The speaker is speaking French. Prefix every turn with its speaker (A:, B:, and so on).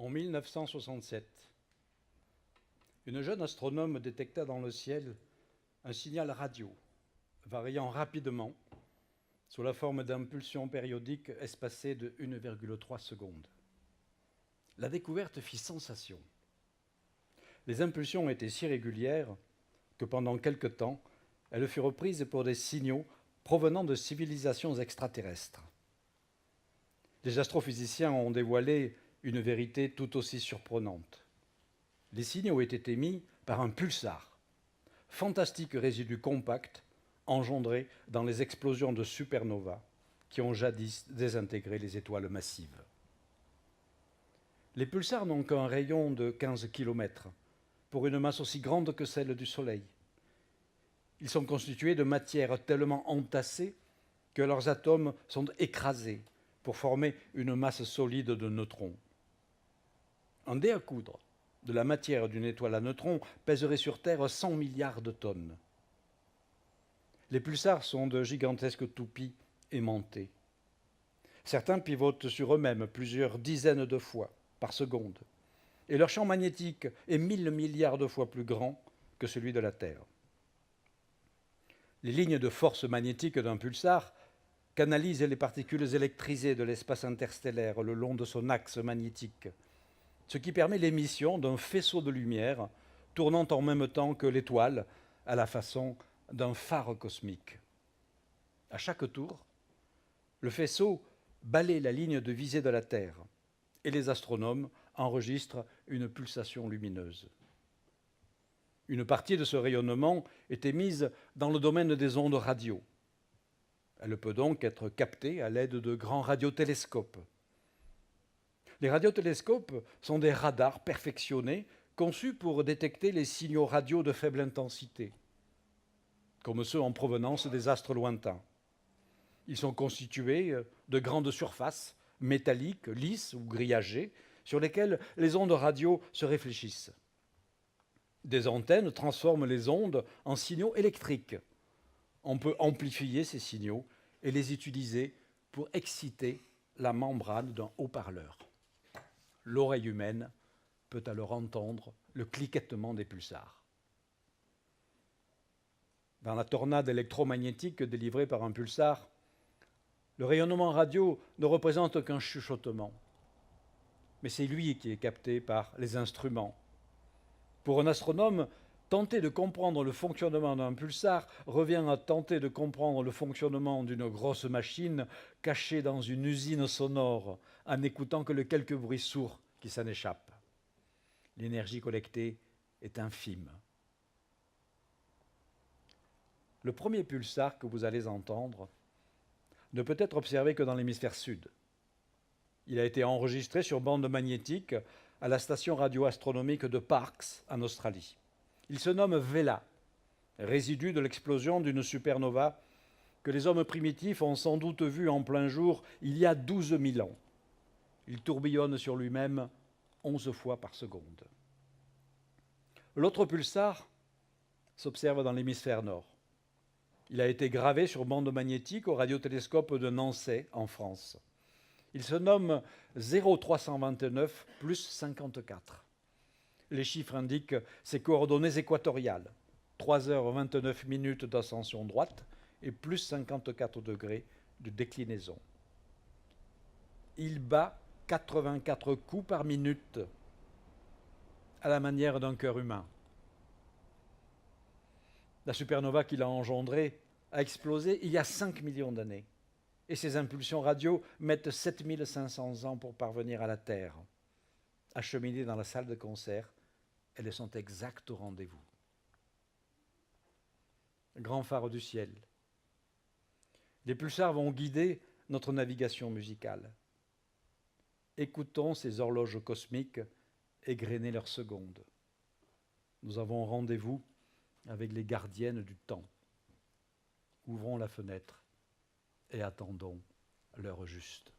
A: En 1967, une jeune astronome détecta dans le ciel un signal radio, variant rapidement sous la forme d'impulsions périodiques espacées de 1,3 secondes. La découverte fit sensation. Les impulsions étaient si régulières que pendant quelque temps, elles furent prises pour des signaux provenant de civilisations extraterrestres. Les astrophysiciens ont dévoilé une vérité tout aussi surprenante. Les signaux étaient émis par un pulsar, fantastique résidu compact engendré dans les explosions de supernovas qui ont jadis désintégré les étoiles massives. Les pulsars n'ont qu'un rayon de 15 km, pour une masse aussi grande que celle du Soleil. Ils sont constitués de matière tellement entassée que leurs atomes sont écrasés pour former une masse solide de neutrons. Un dé à coudre de la matière d'une étoile à neutrons pèserait sur Terre 100 milliards de tonnes. Les pulsars sont de gigantesques toupies aimantées. Certains pivotent sur eux-mêmes plusieurs dizaines de fois par seconde, et leur champ magnétique est 1000 milliards de fois plus grand que celui de la Terre. Les lignes de force magnétique d'un pulsar canalisent les particules électrisées de l'espace interstellaire le long de son axe magnétique, ce qui permet l'émission d'un faisceau de lumière tournant en même temps que l'étoile à la façon d'un phare cosmique. À chaque tour, le faisceau balaie la ligne de visée de la Terre et les astronomes enregistrent une pulsation lumineuse. Une partie de ce rayonnement est émise dans le domaine des ondes radio. Elle peut donc être captée à l'aide de grands radiotélescopes. Les radiotélescopes sont des radars perfectionnés conçus pour détecter les signaux radio de faible intensité, comme ceux en provenance des astres lointains. Ils sont constitués de grandes surfaces métalliques, lisses ou grillagées, sur lesquelles les ondes radio se réfléchissent. Des antennes transforment les ondes en signaux électriques. On peut amplifier ces signaux et les utiliser pour exciter la membrane d'un haut-parleur. L'oreille humaine peut alors entendre le cliquettement des pulsars. Dans la tornade électromagnétique délivrée par un pulsar, le rayonnement radio ne représente qu'un chuchotement, mais c'est lui qui est capté par les instruments. Pour un astronome, tenter de comprendre le fonctionnement d'un pulsar revient à tenter de comprendre le fonctionnement d'une grosse machine cachée dans une usine sonore en n'écoutant que les quelques bruits sourds qui s'en échappent. L'énergie collectée est infime. Le premier pulsar que vous allez entendre ne peut être observé que dans l'hémisphère sud. Il a été enregistré sur bande magnétique à la station radioastronomique de Parkes, en Australie. Il se nomme Vela, résidu de l'explosion d'une supernova que les hommes primitifs ont sans doute vue en plein jour il y a 12 000 ans. Il tourbillonne sur lui-même 11 fois par seconde. L'autre pulsar s'observe dans l'hémisphère nord. Il a été gravé sur bande magnétique au radiotélescope de Nançay, en France. Il se nomme 0329 plus 54. Les chiffres indiquent ses coordonnées équatoriales, 3h29 minutes d'ascension droite et plus 54 degrés de déclinaison. Il bat 84 coups par minute, à la manière d'un cœur humain. La supernova qu'il a engendrée a explosé il y a 5 millions d'années. Et ces impulsions radio mettent 7500 ans pour parvenir à la Terre. Acheminées dans la salle de concert, elles sont exactes au rendez-vous. Grand phare du ciel. Les pulsars vont guider notre navigation musicale. Écoutons ces horloges cosmiques égrener leurs secondes. Nous avons rendez-vous avec les gardiennes du temps. Ouvrons la fenêtre et attendons l'heure juste.